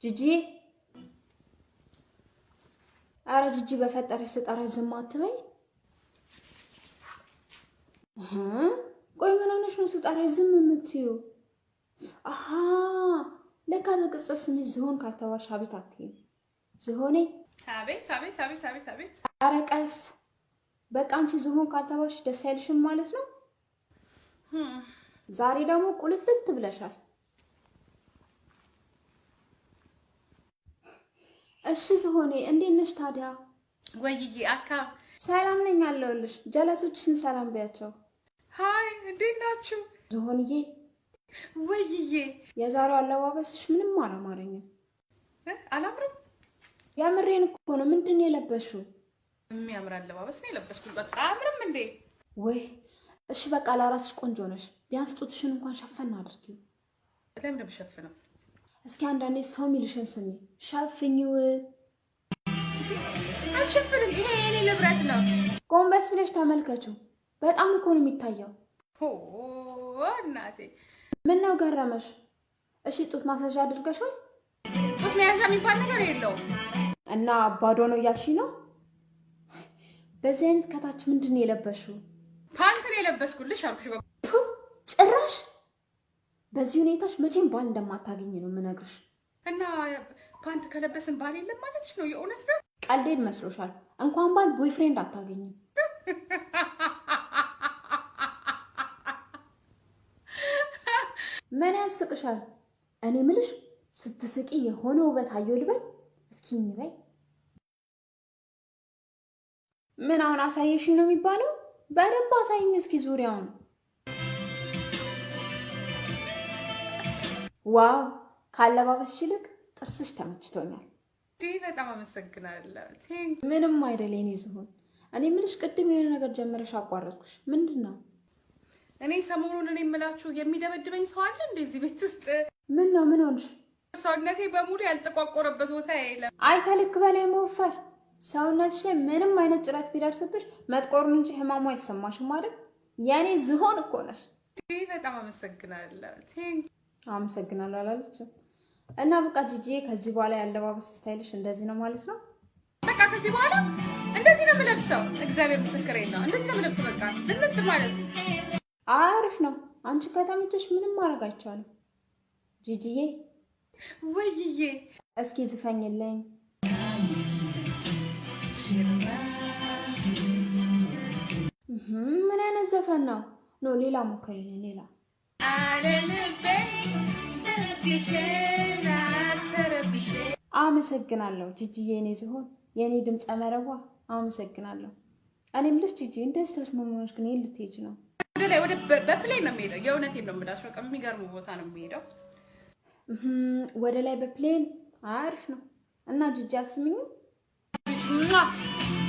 ጂጂ አረ ጂጂ በፈጠረሽ ስጠራሽ ዝም አትበይ። ቆይ ምን ሆነሽ ነው ስጠራሽ ዝም የምትይው? አሃ ለካ በቅጽል ስምሽ ዝሆን ካልተባልሽ አቤት አትይም። ዝሆኔ አቤት አቤት አቤት አቤት አቤት። አረ ቀስ በቃ አንቺ ዝሆን ካልተባልሽ ደስ አይልሽም ማለት ነው። ዛሬ ደግሞ ቁልትልት ብለሻል። እሺ ዝሆኔ እንዴት ነሽ ታዲያ? ወይዬ አካ ሰላም ነኝ አለሁልሽ። ጀለሶችሽን ሰላም ቢያቸው። ሃይ እንዴት ናችሁ? ዝሆንዬ ወይዬ የዛሬው አለባበስሽ ምንም አላማረኝም። አላምርም? ያምሬን እኮ ነው። ምንድን ነው የለበሽው? የሚያምር አለባበስ ነው የለበስኩት። በቃ አያምርም እንዴ? ወይ እሺ በቃ ለራስሽ ቆንጆ ነሽ። ቢያንስ ጡትሽን እንኳን ሸፈን አድርጊው። ለምን ነው የምሸፍነው? እስኪ አንዳንዴ ሰው የሚልሽን ስሚ። ሸፍኝው። አልሸፍንም። ይሄ የኔ ንብረት ነው። ጎንበስ ብለሽ ተመልከችው። በጣም እኮ ነው የሚታየው። እናቴ ምን ነው ገረመሽ? እሺ ጡት ማሳጅ አድርገሻል? ጡት መያዣ የሚባል ነገር የለውም እና ባዶ ነው እያልሽ ነው? በዚህ አይነት ከታች ምንድን ነው የለበሽው? ፓንት ነው የለበስኩልሽ አልኩሽ። ጭራሽ በዚህ ሁኔታሽ መቼም ባል እንደማታገኝ ነው የምነግርሽ። እና ፓንት ከለበስን ባል የለም ማለትሽ ነው? የእውነት ነው? ቀልዴን መስሎሻል? እንኳን ባል ቦይፍሬንድ አታገኝም። ምን ያስቅሻል? እኔ ምልሽ ስትስቂ የሆነ ውበት አየሁ ልበል? እስኪ እንበይ። ምን አሁን አሳየሽኝ ነው የሚባለው? በደንብ አሳይኝ እስኪ ዙሪያውን። ዋው ካለባበስሽ ይልቅ ጥርስሽ ተመችቶኛል። በጣም አመሰግናለሁ። ምንም አይደል የኔ ዝሆን። እኔ ምልሽ ቅድም የሆነ ነገር ጀመረሽ አቋረጥኩሽ። ምንድን ነው? እኔ ሰሞኑን እኔ የምላችሁ የሚደበድበኝ ሰው አለ እንደዚህ ቤት ውስጥ። ምን ነው? ምን ሆንሽ? ሰውነቴ በሙሉ ያልተቋቆረበት ቦታ የለም። አይ ከልክ በላይ መወፈር። ሰውነትሽ ላይ ምንም አይነት ጭረት ቢደርስብሽ መጥቆሩን እንጂ ህማሙ አይሰማሽም አይደል? የኔ ዝሆን እኮ ነሽ። በጣም አመሰግናለሁ። አመሰግናለሁ አላለችም። እና በቃ ጂጂ ከዚህ በኋላ ያለባበስ ስታይልሽ እንደዚህ ነው ማለት ነው? በቃ ከዚህ በኋላ እንደዚህ ነው የምለብሰው። እግዚአብሔር ምስክሬ ነው። እንደዚህ ነው የምለብሰው። በቃ ዝንጥ ማለት ነው። አሪፍ ነው። አንቺ ከተመቸሽ ምንም ማድረግ አይቻልም። ጂጂዬ ወይዬ እስኪ ዝፈኝልኝ። ምን አይነት ዘፈን ነው? ኖ ሌላ ሞክሪልኝ። ሌላ አመሰግናለሁ ጂጂዬ፣ የኔ ዝሆን፣ የኔ ድምፀ መረዋ አመሰግናለሁ። እኔ የምልሽ ጂጂ እንደዚህ ተሽሞንሞንሽ ግን የት ልትሄጂ ነው? ወደ ላይ በፕሌን ነው የምሄደው። የእውነቴን ነው የምላሽ። በቃ የሚገርም ቦታ ነው የምሄደው። ወደ ላይ በፕሌን አሪፍ ነው። እና ጂጂ አስሚኝም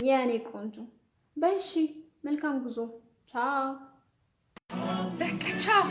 የኔ ቆንጆ። በይ እሺ፣ መልካም ጉዞ። ቻው። በቃ ቻው።